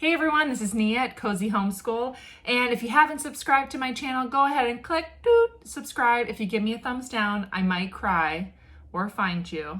Hey everyone, this is Nia at Cozy Homeschool, and if you haven't subscribed to my channel, go ahead and click subscribe. If you give me a thumbs down, I might cry or find you.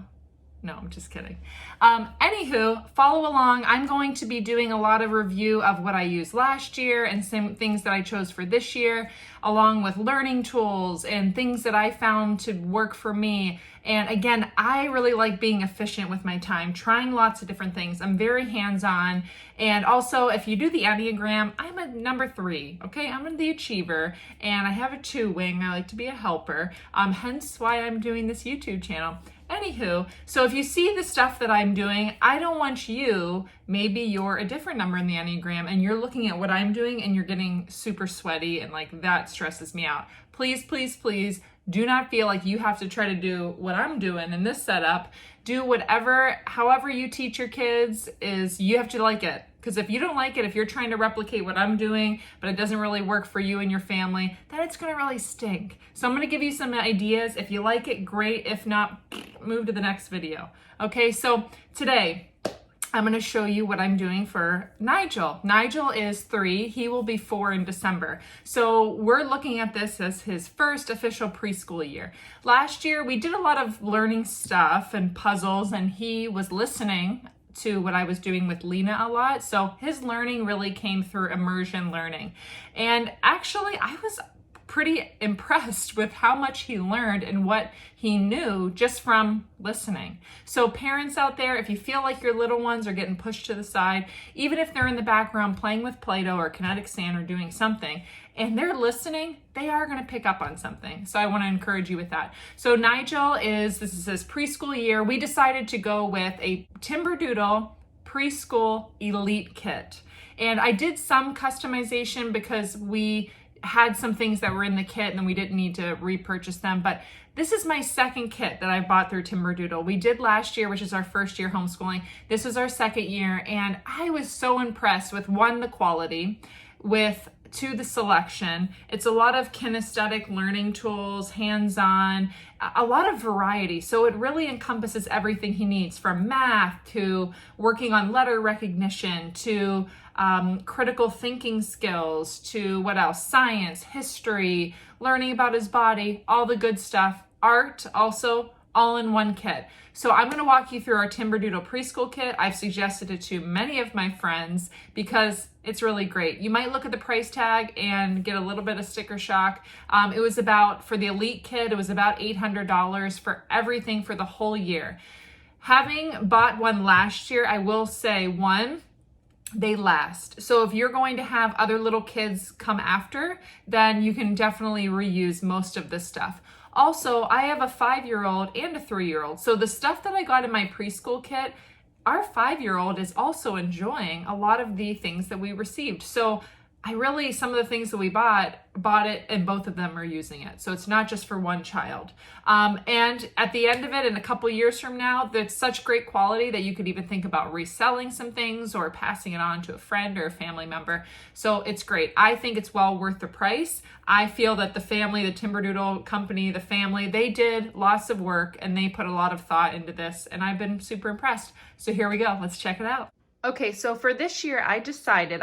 No, I'm just kidding. Anywho, follow along. I'm going to be doing a lot of review of what I used last year and some things that I chose for this year, along with learning tools and things that I found to work for me. And again, I really like being efficient with my time, trying lots of different things. I'm very hands-on. And also, if you do the Enneagram, I'm a number 3, okay? I'm the achiever, and I have a 2 wing. I like to be a helper, hence why I'm doing this YouTube channel. Anywho, so if you see the stuff that I'm doing, I don't want you, maybe you're a different number in the Enneagram and you're looking at what I'm doing and you're getting super sweaty and like that stresses me out. Please, please, please do not feel like you have to try to do what I'm doing in this setup. Do whatever, however you teach your kids is you have to like it. Because if you don't like it, if you're trying to replicate what I'm doing, but it doesn't really work for you and your family, then it's gonna really stink. So I'm gonna give you some ideas. If you like it, great. If not, move to the next video. Okay, so today, I'm gonna show you what I'm doing for Nigel. Nigel is 3, he will be 4 in December. So we're looking at this as his first official preschool year. Last year, we did a lot of learning stuff and puzzles, and he was listening to what I was doing with Lena a lot. So his learning really came through immersion learning. And actually, I was pretty impressed with how much he learned and what he knew just from listening. So parents out there, if you feel like your little ones are getting pushed to the side, even if they're in the background playing with Play-Doh or kinetic sand or doing something, and they're listening, they are gonna pick up on something. So I wanna encourage you with that. So Nigel this is his preschool year. We decided to go with a Timberdoodle Preschool Elite Kit. And I did some customization because we had some things that were in the kit and then we didn't need to repurchase them. But this is my second kit that I bought through Timberdoodle. We did last year, which is our first year homeschooling. This was our second year, and I was so impressed with 1, the quality, with 2, the selection. It's a lot of kinesthetic learning tools, hands-on, a lot of variety. So it really encompasses everything he needs, from math to working on letter recognition to critical thinking skills to what else? Science, history, learning about his body, all the good stuff. Art also, all in one kit. So I'm going to walk you through our Timberdoodle preschool kit. I've suggested it to many of my friends because it's really great. You might look at the price tag and get a little bit of sticker shock. It was about, for the Elite kit, it was about $800 for everything for the whole year. Having bought one last year, I will say, 1, they last. So if you're going to have other little kids come after, then you can definitely reuse most of this stuff. Also, I have a 5-year-old and a 3-year-old. So the stuff that I got in my preschool kit, our 5-year-old is also enjoying a lot of the things that we received. So some of the things that we bought it, and both of them are using it. So it's not just for one child. And at the end of it, in a couple years from now, there's such great quality that you could even think about reselling some things or passing it on to a friend or a family member. So it's great. I think it's well worth the price. I feel that the family, the Timberdoodle company, the family, they did lots of work and they put a lot of thought into this, and I've been super impressed. So here we go. Let's check it out. Okay, so for this year, I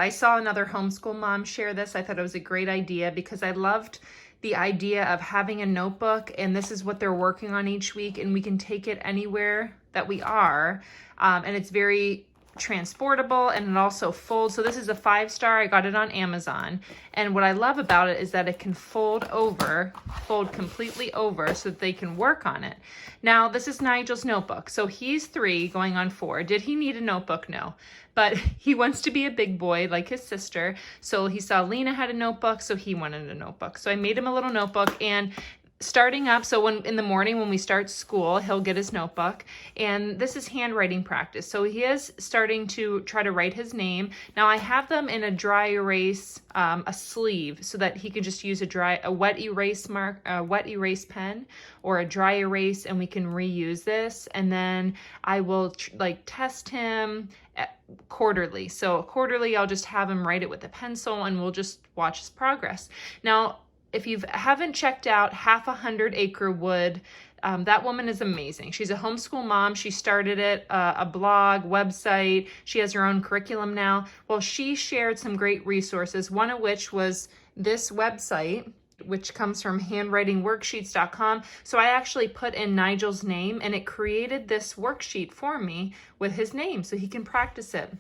saw another homeschool mom share this. I thought it was a great idea because I loved the idea of having a notebook, and this is what they're working on each week, and we can take it anywhere that we are. And it's very transportable, and it also folds. So this is a 5-star. I got it on Amazon. And what I love about it is that it can fold completely over so that they can work on it. Now, this is Nigel's notebook. So he's 3 going on 4. Did he need a notebook? No. But he wants to be a big boy like his sister. So he saw Lena had a notebook, so he wanted a notebook. So I made him a little notebook, and starting up, so in the morning when we start school, he'll get his notebook, and this is handwriting practice. So he is starting to try to write his name. Now I have them in a dry erase, a sleeve, so that he can just use a wet erase pen or a dry erase, and we can reuse this. And then I will test him quarterly. So quarterly, I'll just have him write it with a pencil, and we'll just watch his progress. Now, if you haven't checked out Half a 100 Acre Wood that woman is amazing. She's a homeschool mom. She started it, a blog, website. She has her own curriculum now. Well, she shared some great resources, one of which was this website, which comes from handwritingworksheets.com. So I actually put in Nigel's name and it created this worksheet for me with his name so he can practice it.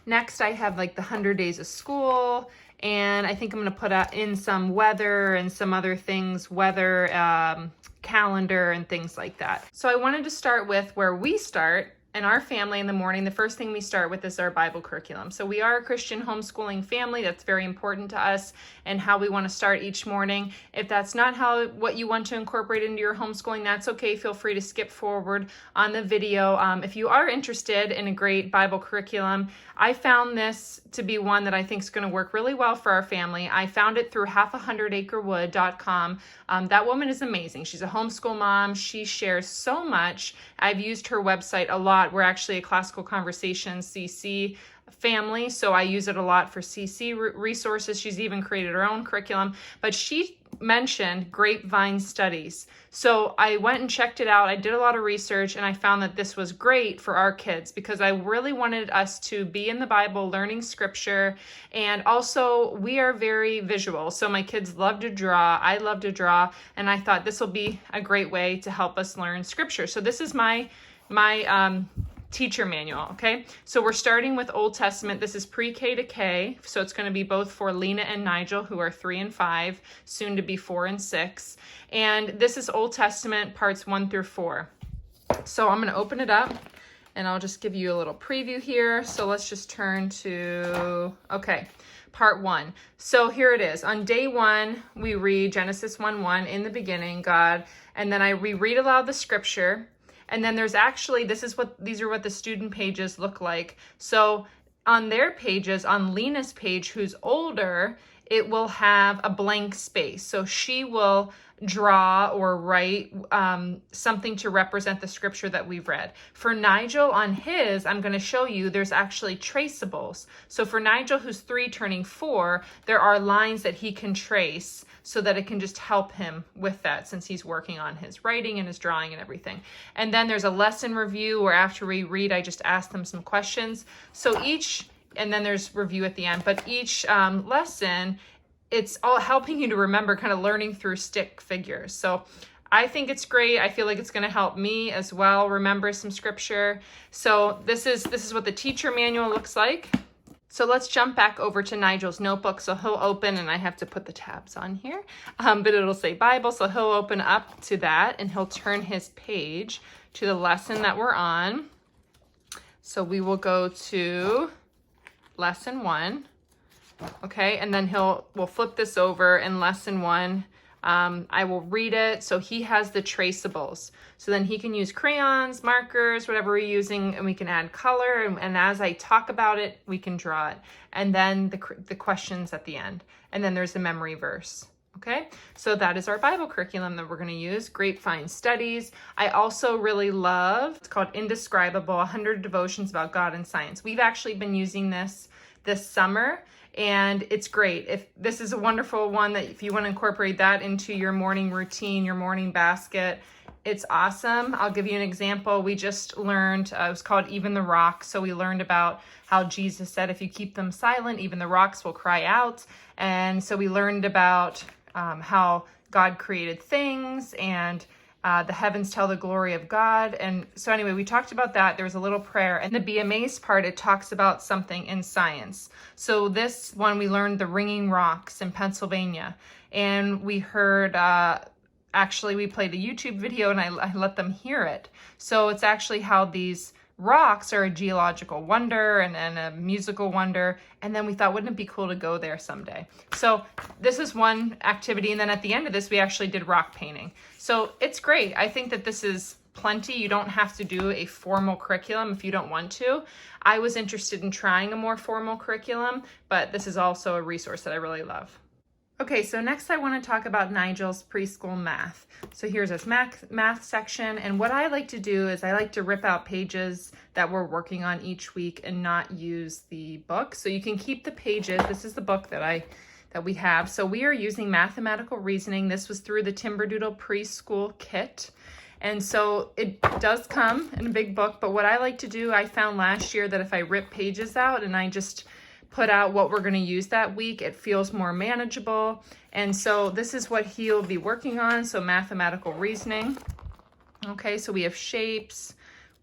Next, I have like the 100 days of school, and I think I'm going to put in some weather and some other things, weather, calendar and things like that. So I wanted to start with where we start. In our family in the morning, the first thing we start with is our Bible curriculum. So we are a Christian homeschooling family. That's very important to us and how we want to start each morning. If that's not what you want to incorporate into your homeschooling, that's okay. Feel free to skip forward on the video. If you are interested in a great Bible curriculum, I found this to be one that I think is going to work really well for our family. I found it through half100acrewood.com. That woman is amazing. She's a homeschool mom. She shares so much. I've used her website a lot. We're actually a Classical Conversations CC family, so I use it a lot for CC resources. She's even created her own curriculum, but she mentioned Grapevine studies. So I went and checked it out. I did a lot of research and I found that this was great for our kids because I really wanted us to be in the Bible, learning scripture, and also we are very visual. So my kids love to draw. I love to draw, and I thought this will be a great way to help us learn scripture. So this is my teacher manual, okay? So we're starting with Old Testament. This is pre-K to K, so it's going to be both for Lena and Nigel, who are 3 and 5, soon to be 4 and 6. And this is Old Testament parts 1 through 4. So I'm going to open it up, and I'll just give you a little preview here. So let's just turn to, okay, part 1. So here it is. On day 1, we read Genesis 1:1, in the beginning, God, and then we read aloud the scripture. And then there's actually, these are what the student pages look like. So on their pages, on Lena's page, who's older, it will have a blank space. So she will draw or write something to represent the scripture that we've read. For Nigel, on his, I'm going to show you, there's actually traceables. So for Nigel, who's 3 turning 4, there are lines that he can trace so that it can just help him with that since he's working on his writing and his drawing and everything. And then there's a lesson review where after we read, I just ask them some questions. So and then there's review at the end, but each lesson, it's all helping you to remember, kind of learning through stick figures. So I think it's great. I feel like it's going to help me as well remember some scripture. So this is what the teacher manual looks like. So let's jump back over to Nigel's notebook. So he'll open, and I have to put the tabs on here, but it'll say Bible. So he'll open up to that and he'll turn his page to the lesson that we're on. So we will go to lesson 1. Okay, and then we'll flip this over in lesson 1. I will read it. So he has the traceables. So then he can use crayons, markers, whatever we're using, and we can add color. And as I talk about it, we can draw it. And then the questions at the end. And then there's the memory verse. Okay, so that is our Bible curriculum that we're going to use, Grapevine Studies. I also really love, it's called Indescribable, 100 Devotions About God and Science. We've actually been using this summer, and it's great. If this is a wonderful one that if you want to incorporate that into your morning routine, your morning basket, it's awesome. I'll give you an example. We just learned, it was called Even the Rocks. So we learned about how Jesus said, if you keep them silent, even the rocks will cry out. And so we learned about how God created things, and the heavens tell the glory of God. And so anyway, we talked about that. There was a little prayer. And the Be Amazed part, it talks about something in science. So this one, we learned the ringing rocks in Pennsylvania. And we heard, actually, we played a YouTube video and I let them hear it. So it's actually how these rocks are a geological wonder and a musical wonder. And then we thought, wouldn't it be cool to go there someday? So this is one activity. And then at the end of this, we actually did rock painting. So it's great. I think that this is plenty. You don't have to do a formal curriculum if you don't want to. I was interested in trying a more formal curriculum, but this is also a resource that I really love. Okay, so next I want to talk about Nigel's preschool math. So here's his math section, and what I like to do is I like to rip out pages that we're working on each week and not use the book. So you can keep the pages. This is the book that I that we have. So we are using mathematical reasoning. This was through the Timberdoodle Preschool Kit. And so it does come in a big book, but what I like to do, I found last year that if I rip pages out and I just put out what we're going to use that week, it feels more manageable. And so this is what he'll be working on, so mathematical reasoning. Okay, so we have shapes,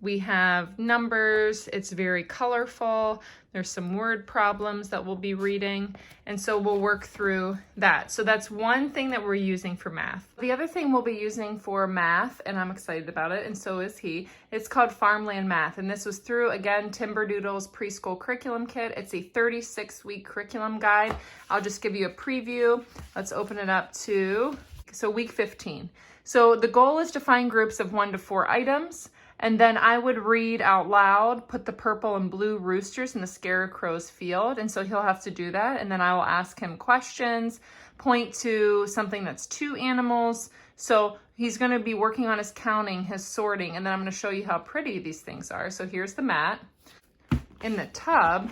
we have numbers, it's very colorful, there's some word problems that we'll be reading, and so we'll work through that. So that's one thing that we're using for math. The other thing we'll be using for math, and I'm excited about it, and so is he, it's called Farmland Math, and this was through, again, Timberdoodle's Preschool Curriculum Kit. It's a 36-week curriculum guide. I'll just give you a preview. Let's open it up to, so week 15. So the goal is to find groups of 1 to 4 items, and then I would read out loud, put the purple and blue roosters in the scarecrow's field, and so he'll have to do that, and then I will ask him questions, point to something that's 2 animals, so he's going to be working on his counting, his sorting, and then I'm going to show you how pretty these things are. So here's the mat. In the tub,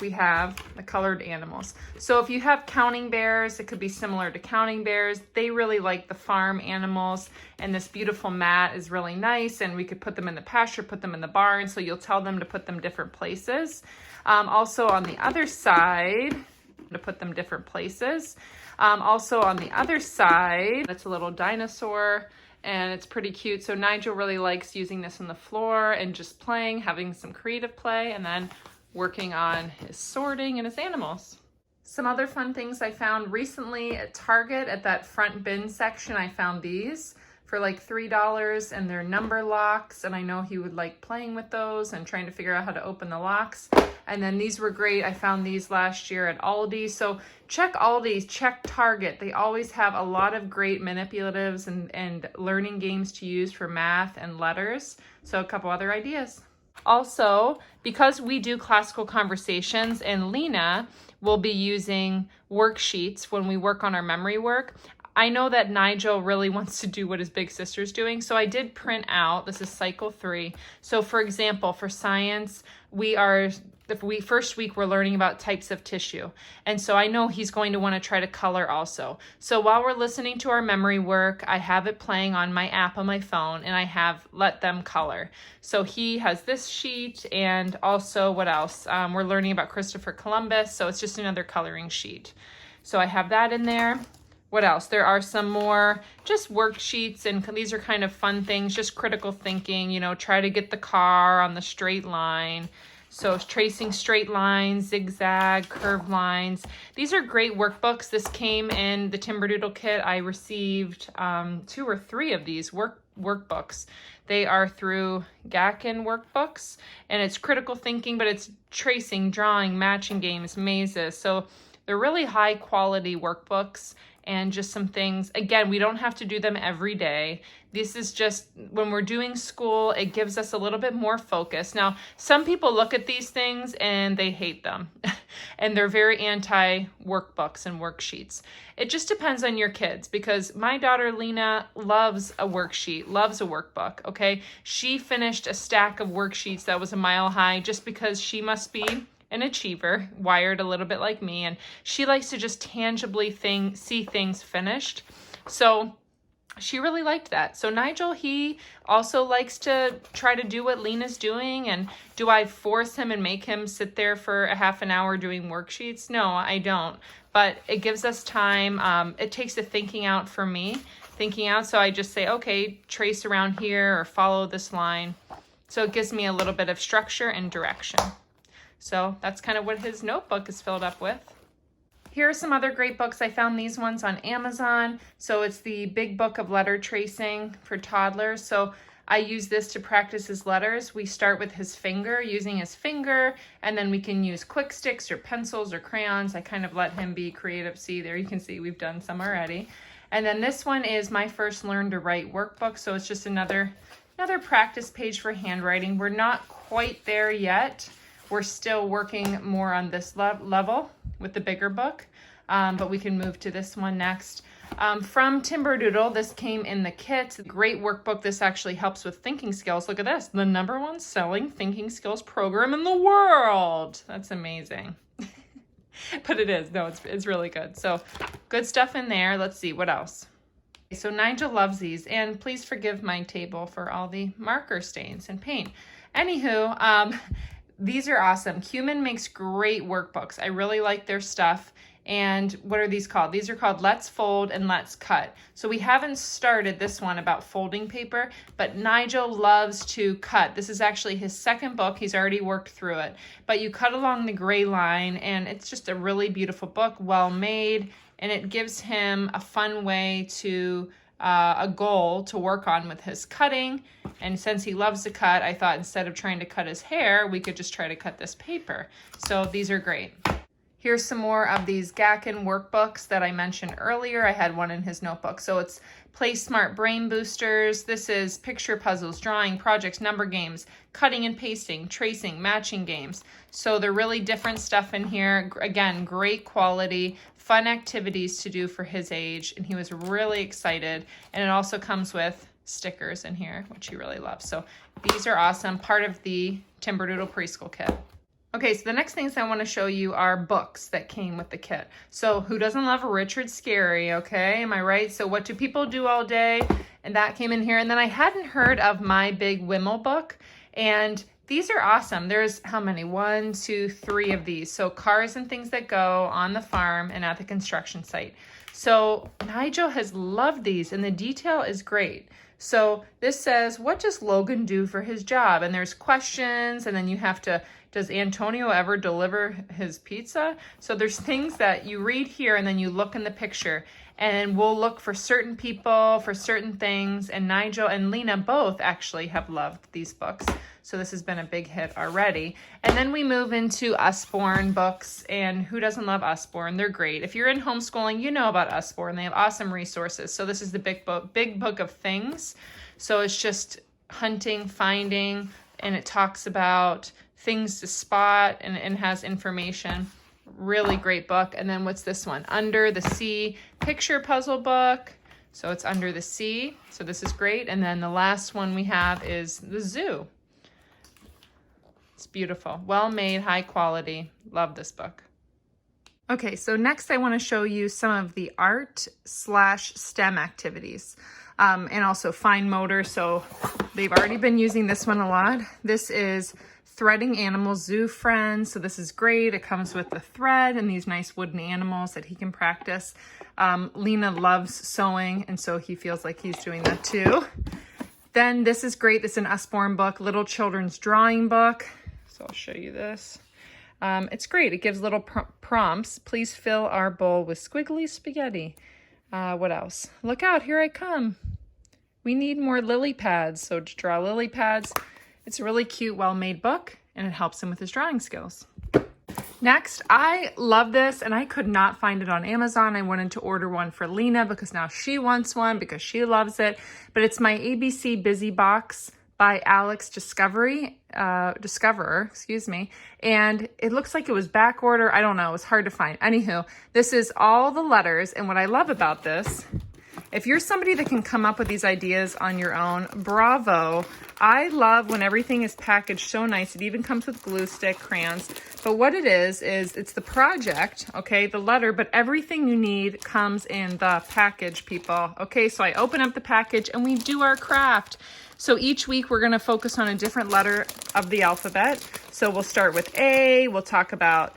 we have the colored animals. So if you have counting bears, it could be similar to counting bears. They really like the farm animals, and this beautiful mat is really nice, and we could put them in the pasture, put them in the barn, so you'll tell them to put them different places. Also on the other side, to put them different places. Also on the other side, it's a little dinosaur, and it's pretty cute. So Nigel really likes using this on the floor and just playing, having some creative play, and then working on his sorting and his animals. Some other fun things I found recently at Target at that front bin section. I found these for like $3, and they're number locks, and I know he would like playing with those and trying to figure out how to open the locks. And then these were great. I found these last year at Aldi. So check Aldi, check Target. They always have a lot of great manipulatives and learning games to use for math and letters. So a couple other ideas. Also, because we do classical conversations and Lena will be using worksheets when we work on our memory work, I know that Nigel really wants to do what his big sister's doing, so I did print out, this is cycle 3. So for example, for science, first week we're learning about types of tissue. And so I know he's going to want to try to color also. So while we're listening to our memory work, I have it playing on my app on my phone, and I have let them color. So he has this sheet, and also what else? We're learning about Christopher Columbus, so it's just another coloring sheet. So I have that in there. What else? There are some more just worksheets, and these are kind of fun things, just critical thinking, you know, try to get the car on the straight line. So tracing straight lines, zigzag, curved lines. These are great workbooks. This came in the Timberdoodle kit. I received 2 or 3 of these workbooks. They are through Gakin workbooks, and it's critical thinking, but it's tracing, drawing, matching games, mazes. So they're really high quality workbooks. And just some things, again, we don't have to do them every day. This is just, when we're doing school, it gives us a little bit more focus. Now, some people look at these things and they hate them. And they're very anti-workbooks and worksheets. It just depends on your kids, because my daughter Lena loves a worksheet, loves a workbook, okay? She finished a stack of worksheets that was a mile high just because she must be an achiever, wired a little bit like me, and she likes to just tangibly see things finished. So she really liked that. So Nigel, he also likes to try to do what Lena's doing. And do I force him and make him sit there for a half an hour doing worksheets? No, I don't. But it gives us time. It takes the thinking out for me, so I just say, okay, trace around here or follow this line. So it gives me a little bit of structure and direction. So that's kind of what his notebook is filled up with. Here are some other great books. I found these ones on Amazon. So it's the Big Book of Letter Tracing for toddlers. So I use this to practice his letters. We start with his finger, using his finger, and then we can use quick sticks or pencils or crayons. I kind of let him be creative. See, there you can see we've done some already. And then this one is my first Learn to Write workbook. So it's just another practice page for handwriting. We're not quite there yet. We're still working more on this level with the bigger book, but we can move to this one next. From Timberdoodle, this came in the kit. Great workbook. This actually helps with thinking skills. Look at this, the #1 selling thinking skills program in the world. That's amazing. But it is. No, it's really good. So good stuff in there. Let's see, what else? So Nigel loves these, and please forgive my table for all the marker stains and paint. Anywho, these are awesome. Cumin makes great workbooks. I really like their stuff. And what are these called? These are called Let's Fold and Let's Cut. So we haven't started this one about folding paper, but Nigel loves to cut. This is actually his second book. He's already worked through it. But you cut along the gray line, and it's just a really beautiful book, well made, and it gives him a fun way to, a goal to work on with his cutting. And since he loves to cut, I thought instead of trying to cut his hair, we could just try to cut this paper. So these are great. Here's some more of these Gacken workbooks that I mentioned earlier. I had one in his notebook. So it's Play Smart Brain Boosters. This is picture puzzles, drawing, projects, number games, cutting and pasting, tracing, matching games. So they're really different stuff in here. Again, great quality, fun activities to do for his age. And he was really excited. And it also comes with stickers in here, which he really loves. So these are awesome, part of the Timberdoodle Preschool Kit. Okay, so the next things I want to show you are books that came with the kit. So who doesn't love a Richard Scarry, okay? Am I right? So What Do People Do All Day? And that came in here. And then I hadn't heard of My Big Wimmel book. And these are awesome. There's how many? 1, 2, 3 of these. So cars and things that go on the farm and at the construction site. So Nigel has loved these, and the detail is great. So this says, what does Logan do for his job? And there's questions, and then you have to, does Antonio ever deliver his pizza? So there's things that you read here, and then you look in the picture, and we'll look for certain people, for certain things, and Nigel and Lena both actually have loved these books. So this has been a big hit already. And then we move into Usborne books, and who doesn't love Usborne? They're great. If you're in homeschooling, you know about Usborne. They have awesome resources. So this is the big book of things. So it's just hunting, finding, and it talks about things to spot, and it has information. Really great book. And then what's this one? Under the Sea picture puzzle book. So it's Under the Sea. So this is great. And then the last one we have is The Zoo. It's beautiful. Well made, high quality. Love this book. Okay, so next I want to show you some of the art/STEM activities. And also fine motor. So they've already been using this one a lot. This is Threading Animals Zoo Friends. So this is great. It comes with the thread and these nice wooden animals that he can practice. Lena loves sewing, and so he feels like he's doing that too. Then this is great. This is an Usborne book, Little Children's Drawing Book. So I'll show you this. It's great. It gives little prompts. Please fill our bowl with squiggly spaghetti. What else? Look out, here I come. We need more lily pads. So to draw lily pads. It's a really cute, well-made book, and it helps him with his drawing skills. Next, I love this, and I could not find it on Amazon. I wanted to order one for Lena because now she wants one because she loves it. But it's my ABC Busy Box by Alex Discoverer, and it looks like it was back order. I don't know, it was hard to find. Anywho, this is all the letters, and what I love about this, if you're somebody that can come up with these ideas on your own, bravo. I love when everything is packaged so nice. It even comes with glue stick, crayons. But what it is it's the project, okay, the letter, but everything you need comes in the package, people. Okay, so I open up the package and we do our craft. So each week we're gonna focus on a different letter of the alphabet. So we'll start with A, we'll talk about,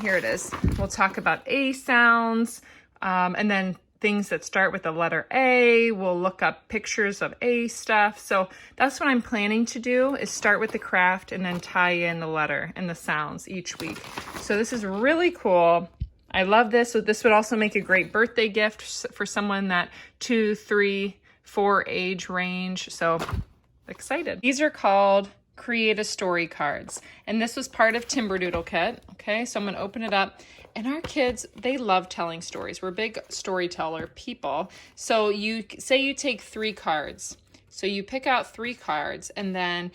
here it is, we'll talk about A sounds, and then things that start with the letter A. We'll look up pictures of A stuff. So that's what I'm planning to do, is start with the craft and then tie in the letter and the sounds each week. So this is really cool. I love this. So this would also make a great birthday gift for someone that 2, 3, 4 age range. So excited. These are called Create a Story cards. And this was part of Timberdoodle Kit. Okay, so I'm gonna open it up. And our kids, they love telling stories. We're big storyteller people. So you say you take 3 cards. So you pick out 3 cards, and then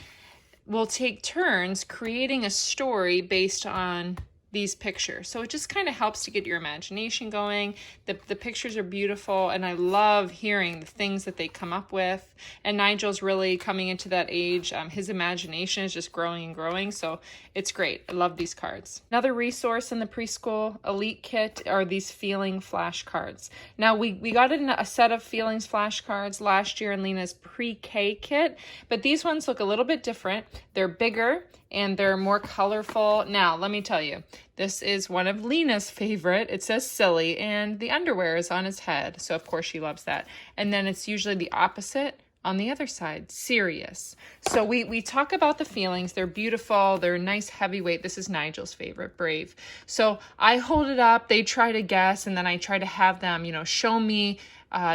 we'll take turns creating a story based on these pictures. So it just kind of helps to get your imagination going. The pictures are beautiful, and I love hearing the things that they come up with. And Nigel's really coming into that age. His imagination is just growing and growing, so it's great. I love these cards. Another resource in the Preschool Elite Kit are these feeling flashcards. Now, we got a set of feelings flashcards last year in Lena's PreK kit, but these ones look a little bit different. They're bigger and they're more colorful. Now, let me tell you, this is one of Lena's favorite. It says silly, and the underwear is on his head, so of course she loves that. And then it's usually the opposite on the other side, serious. So we talk about the feelings. They're beautiful. They're nice heavyweight. This is Nigel's favorite, brave. So I hold it up. They try to guess, and then I try to have them, you know, show me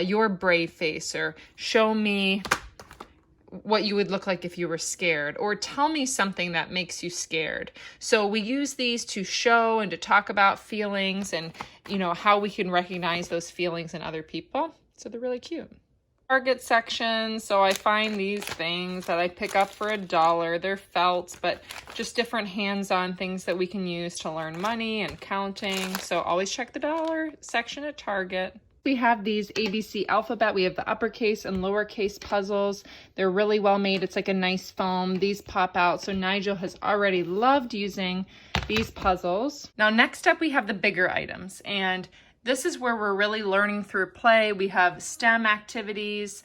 your brave face, or show me what you would look like if you were scared, or tell me something that makes you scared. So we use these to show and to talk about feelings, and, you know, how we can recognize those feelings in other people. So they're really cute. Target section. So I find these things that I pick up for $1. They're felts, but just different hands-on things that we can use to learn money and counting. So always check the dollar section at Target. We have these ABC alphabet. We have the uppercase and lowercase puzzles. They're really well made. It's like a nice foam. These pop out. So Nigel has already loved using these puzzles. Now, next up, we have the bigger items, and this is where we're really learning through play. We have STEM activities,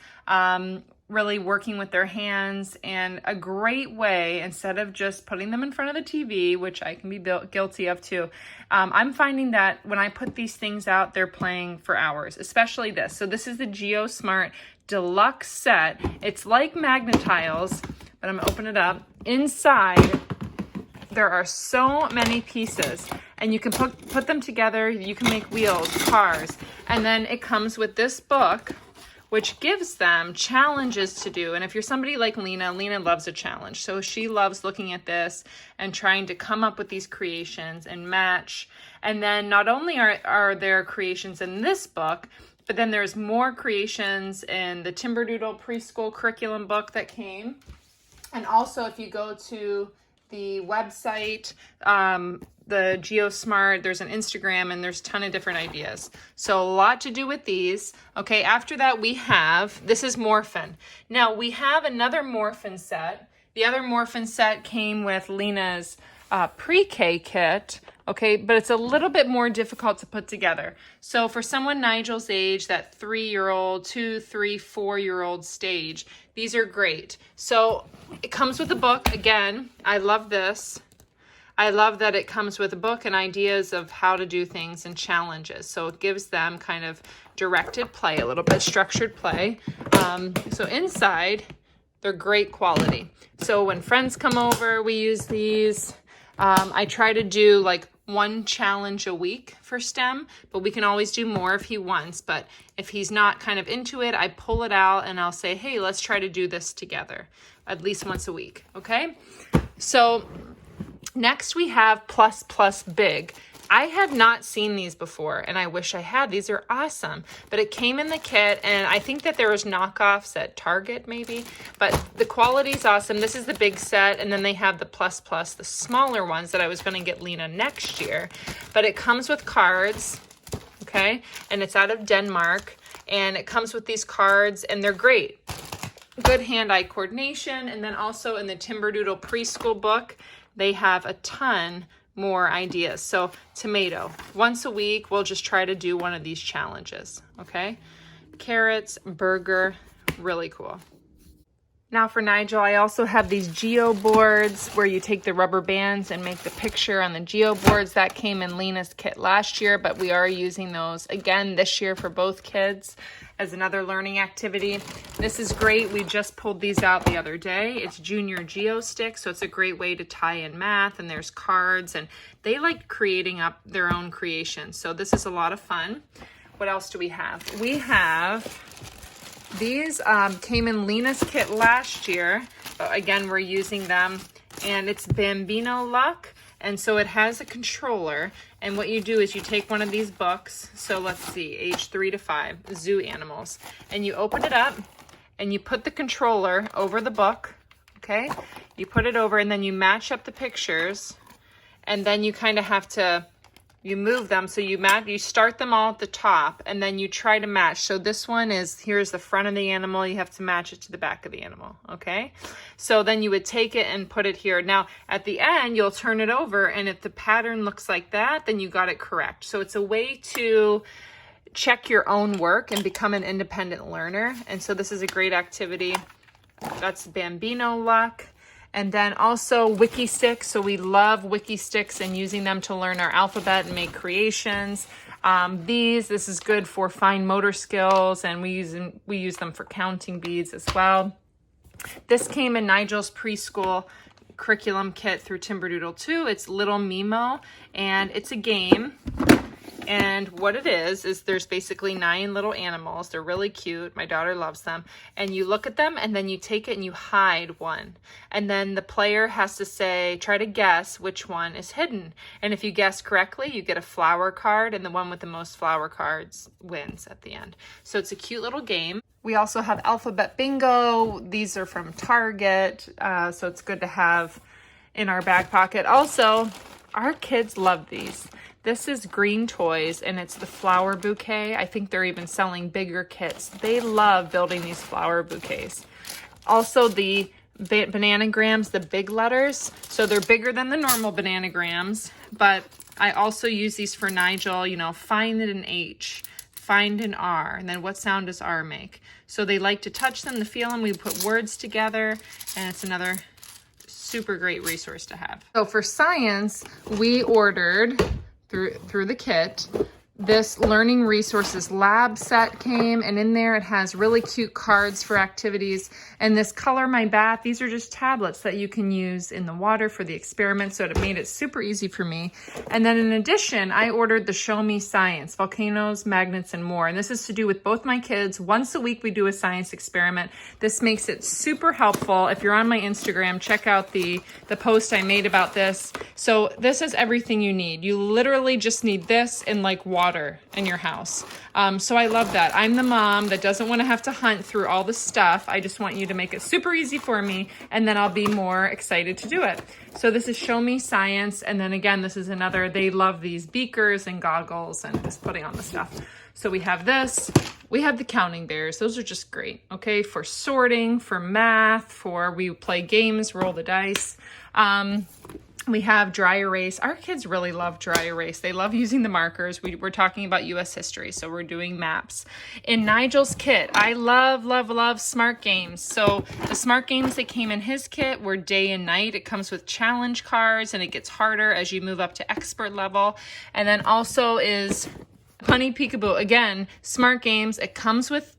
really working with their hands, and a great way, instead of just putting them in front of the TV, which I can be guilty of too, I'm finding that when I put these things out, they're playing for hours, especially this. So this is the GeoSmart Deluxe set. It's like Magnetiles, but I'm gonna open it up. Inside, there are so many pieces, and you can put them together. You can make wheels, cars, and then it comes with this book, which gives them challenges to do. And if you're somebody like Lena loves a challenge. So she loves looking at this and trying to come up with these creations and match. And then not only are there creations in this book, but then there's more creations in the Timberdoodle preschool curriculum book that came. And also, if you go to the website, the GeoSmart, there's an Instagram, and there's a ton of different ideas. So a lot to do with these. Okay, after that we have, this is Morphin. Now we have another Morphin set. The other Morphin set came with Lena's PreK kit, okay, but it's a little bit more difficult to put together. So for someone Nigel's age, that 3-year-old, 2, 3, 4-year-old stage, these are great. So it comes with a book. Again, I love this. I love that it comes with a book and ideas of how to do things and challenges. So it gives them kind of directed play, a little bit structured play. So inside, they're great quality. So when friends come over, we use these. I try to do like one challenge a week for STEM, but we can always do more if he wants. But if he's not kind of into it, I pull it out and I'll say, hey, let's try to do this together at least once a week. Okay. So next we have Plus Plus Big. I have not seen these before, and I wish I had. These are awesome, but it came in the kit, and I think that there was knockoffs at Target maybe, but the quality's awesome. This is the big set, and then they have the Plus Plus, the smaller ones that I was going to get Lena next year, but it comes with cards, okay, and it's out of Denmark, and it comes with these cards, and they're great. Good hand-eye coordination, and then also in the Timberdoodle preschool book, they have a ton more ideas. So tomato, once a week, we'll just try to do one of these challenges, okay? Carrots, burger, really cool. Now for Nigel, I also have these geo boards where you take the rubber bands and make the picture on the geo boards. That came in Lena's kit last year, but we are using those again this year for both kids as another learning activity. This is great. We just pulled these out the other day. It's Junior Geo Stick, so it's a great way to tie in math, and there's cards, and they like creating up their own creations. So this is a lot of fun. What else do we have? We have these came in Lena's kit last year. Again, we're using them, and it's Bambino Luck. And so it has a controller, and what you do is you take one of these books, so let's see, age 3 to 5, zoo animals, and you open it up, and you put the controller over the book, okay? You put it over, and then you match up the pictures, and then you kind of have to, you move them, so you start them all at the top, and then you try to match. So this one is, here's the front of the animal, you have to match it to the back of the animal, okay? So then you would take it and put it here. Now, at the end, you'll turn it over, and if the pattern looks like that, then you got it correct. So it's a way to check your own work and become an independent learner. And so this is a great activity. That's Bambino luck. And then also wiki sticks. So we love wiki sticks and using them to learn our alphabet and make creations. This is good for fine motor skills, and we use them for counting beads as well. This came in Nigel's preschool curriculum kit through Timberdoodle 2. It's Little Mimo, and it's a game. And what it is there's basically 9 little animals. They're really cute. My daughter loves them. And you look at them, and then you take it and you hide one. And then the player has to try to guess which one is hidden. And if you guess correctly, you get a flower card, and the one with the most flower cards wins at the end. So it's a cute little game. We also have alphabet bingo. These are from Target. So it's good to have in our back pocket. Also, our kids love these. This is Green Toys, and it's the flower bouquet. I think they're even selling bigger kits. They love building these flower bouquets. Also, the bananagrams, the big letters. So they're bigger than the normal bananagrams, but I also use these for Nigel, you know, find an H, find an R, and then what sound does R make? So they like to touch them, to feel them. We put words together, and it's another super great resource to have. So for science, we ordered through the kit, this learning resources lab set came, and in there it has really cute cards for activities. And this Color My Bath, these are just tablets that you can use in the water for the experiment, so it made it super easy for me. And then in addition, I ordered the Show Me Science, Volcanoes, Magnets, and More. And this is to do with both my kids. Once a week we do a science experiment. This makes it super helpful. If you're on my Instagram, check out the post I made about this. So this is everything you need. You literally just need this and like water in your house. So I love that. I'm the mom that doesn't want to have to hunt through all the stuff. I just want you to make it super easy for me, and then I'll be more excited to do it. So this is Show Me Science, and then again, this is another, they love these beakers and goggles and just putting on the stuff. So we have this, we have the counting bears. Those are just great, okay? For sorting, for math, we play games, roll the dice. We have dry erase. Our kids really love dry erase. They love using the markers. We're talking about US history, so we're doing maps. In Nigel's kit, I love, love, love smart games. So the smart games that came in his kit were day and night. It comes with challenge cards, and it gets harder as you move up to expert level. And then also is Honey Peekaboo. Again, smart games. It comes with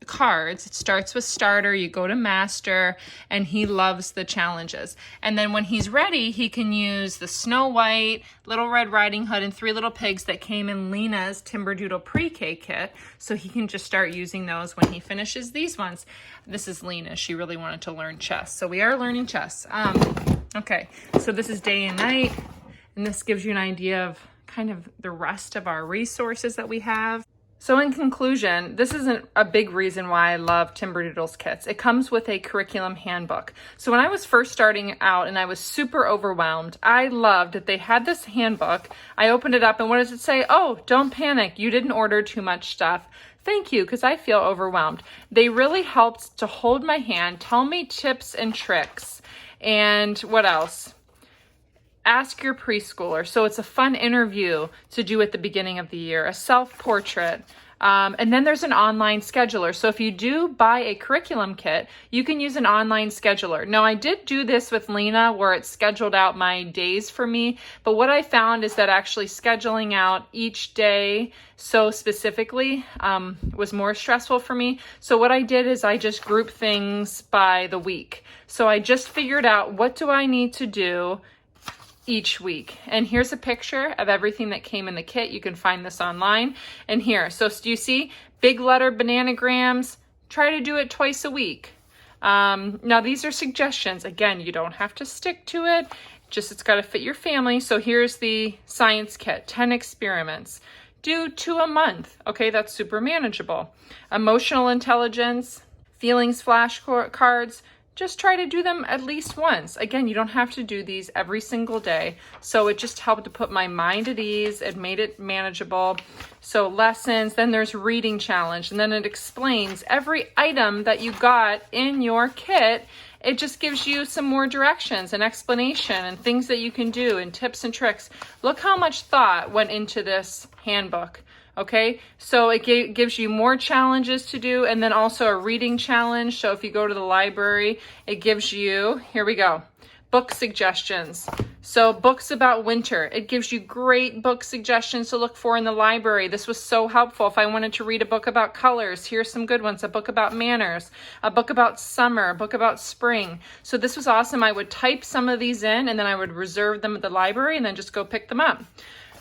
cards. It starts with starter, you go to master, and he loves the challenges. And then when he's ready, he can use the Snow White, Little Red Riding Hood, and 3 Little Pigs that came in Lena's Timberdoodle PreK kit. So he can just start using those when he finishes these ones. This is Lena. She really wanted to learn chess. So we are learning chess. Okay, so this is day and night, and this gives you an idea of kind of the rest of our resources that we have. So in conclusion, this isn't a big reason why I love Timberdoodle's kits. It comes with a curriculum handbook. So when I was first starting out and I was super overwhelmed, I loved that they had this handbook. I opened it up, and what does it say? Oh, don't panic. You didn't order too much stuff. Thank you, because I feel overwhelmed. They really helped to hold my hand, tell me tips and tricks. And what else? Ask your preschooler. So it's a fun interview to do at the beginning of the year, a self-portrait. And then there's an online scheduler. So if you do buy a curriculum kit, you can use an online scheduler. Now, I did do this with Lena where it scheduled out my days for me. But what I found is that actually scheduling out each day so specifically was more stressful for me. So what I did is I just grouped things by the week. So I just figured out, what do I need to do each week? And here's a picture of everything that came in the kit. You can find this online. And here, so do you see big letter bananagrams? Try to do it twice a week. Now these are suggestions. Again, you don't have to stick to it. Just it's got to fit your family. So here's the science kit, 10 experiments. Do 2 a month. Okay, that's super manageable. Emotional intelligence, feelings flashcards, just try to do them at least once. Again, you don't have to do these every single day. So it just helped to put my mind at ease. It made it manageable. So lessons, then there's reading challenge, and then it explains every item that you got in your kit. It just gives you some more directions and explanation and things that you can do and tips and tricks. Look how much thought went into this handbook. Okay, so it gives you more challenges to do, and then also a reading challenge. So if you go to the library, it gives you, here we go, book suggestions. So books about winter, it gives you great book suggestions to look for in the library. This was so helpful. If I wanted to read a book about colors, here's some good ones. A book about manners, a book about summer, a book about spring. So this was awesome. I would type some of these in, and then I would reserve them at the library and then just go pick them up.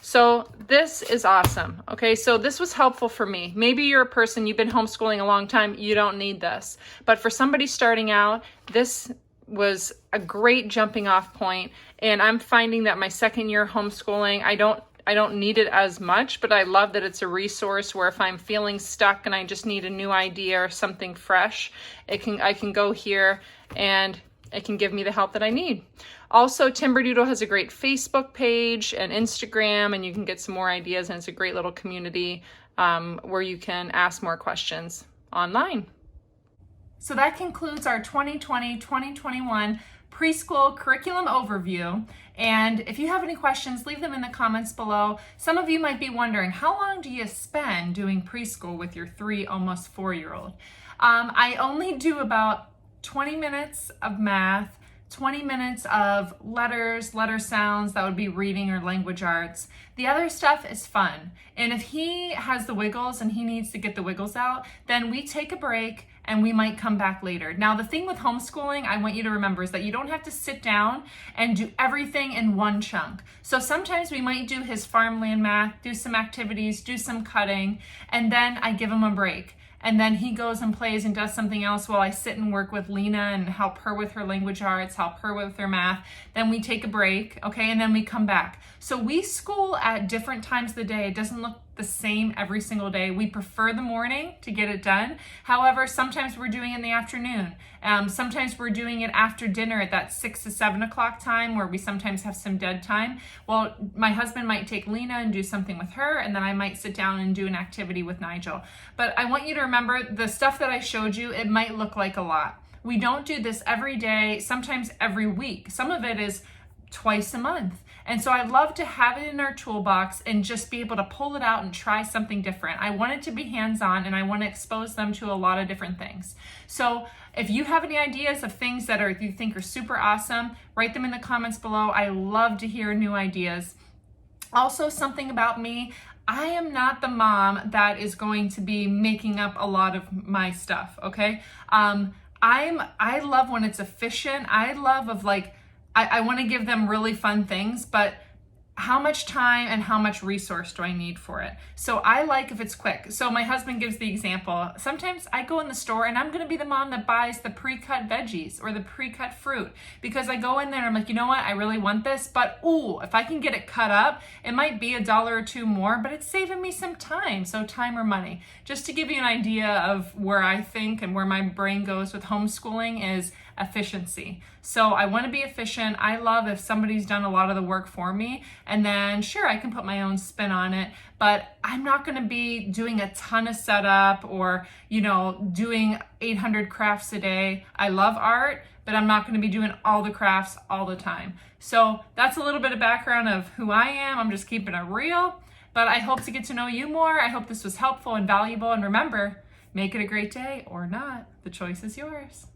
So this is awesome. Okay, so this was helpful for me. Maybe you're a person, you've been homeschooling a long time, you don't need this. But for somebody starting out, this was a great jumping off point. And I'm finding that my second year homeschooling, I don't need it as much, but I love that it's a resource where if I'm feeling stuck and I just need a new idea or something fresh, I can go here and it can give me the help that I need. Also, Timberdoodle has a great Facebook page and Instagram, and you can get some more ideas, and it's a great little community where you can ask more questions online. So that concludes our 2020-2021 preschool curriculum overview. And if you have any questions, leave them in the comments below. Some of you might be wondering, how long do you spend doing preschool with your 3, almost 4-year-old? I only do about 20 minutes of math, 20 minutes of letters, letter sounds, that would be reading or language arts. The other stuff is fun. And if he has the wiggles and he needs to get the wiggles out, then we take a break and we might come back later. Now, the thing with homeschooling, I want you to remember, is that you don't have to sit down and do everything in one chunk. So sometimes we might do his farmland math, do some activities, do some cutting, and then I give him a break. And then he goes and plays and does something else while I sit and work with Lena and help her with her language arts, help her with her math. Then we take a break, okay, and then we come back. So we school at different times of the day. It doesn't look the same every single day. We prefer the morning to get it done. However, sometimes we're doing it in the afternoon. Sometimes we're doing it after dinner at that 6 to 7 o'clock time where we sometimes have some dead time. Well, my husband might take Lena and do something with her, and then I might sit down and do an activity with Nigel. But I want you to remember the stuff that I showed you, it might look like a lot. We don't do this every day, sometimes every week. Some of it is twice a month. And so I love to have it in our toolbox and just be able to pull it out and try something different. I want it to be hands-on, and I want to expose them to a lot of different things. So if you have any ideas of things that you think are super awesome, write them in the comments below. I love to hear new ideas. Also, something about me, I am not the mom that is going to be making up a lot of my stuff, okay? I love when it's efficient. I love I want to give them really fun things, but how much time and how much resource do I need for it? So I like if it's quick. So my husband gives the example. Sometimes I go in the store and I'm going to be the mom that buys the pre-cut veggies or the pre-cut fruit, because I go in there and I'm like, you know what? I really want this, but ooh, if I can get it cut up, it might be $1 or $2 more, but it's saving me some time. So time or money. Just to give you an idea of where I think and where my brain goes with homeschooling is efficiency. So I want to be efficient. I love if somebody's done a lot of the work for me, and then sure, I can put my own spin on it, but I'm not going to be doing a ton of setup or, doing 800 crafts a day. I love art, but I'm not going to be doing all the crafts all the time. So that's a little bit of background of who I am. I'm just keeping it real, but I hope to get to know you more. I hope this was helpful and valuable, and remember, make it a great day or not. The choice is yours.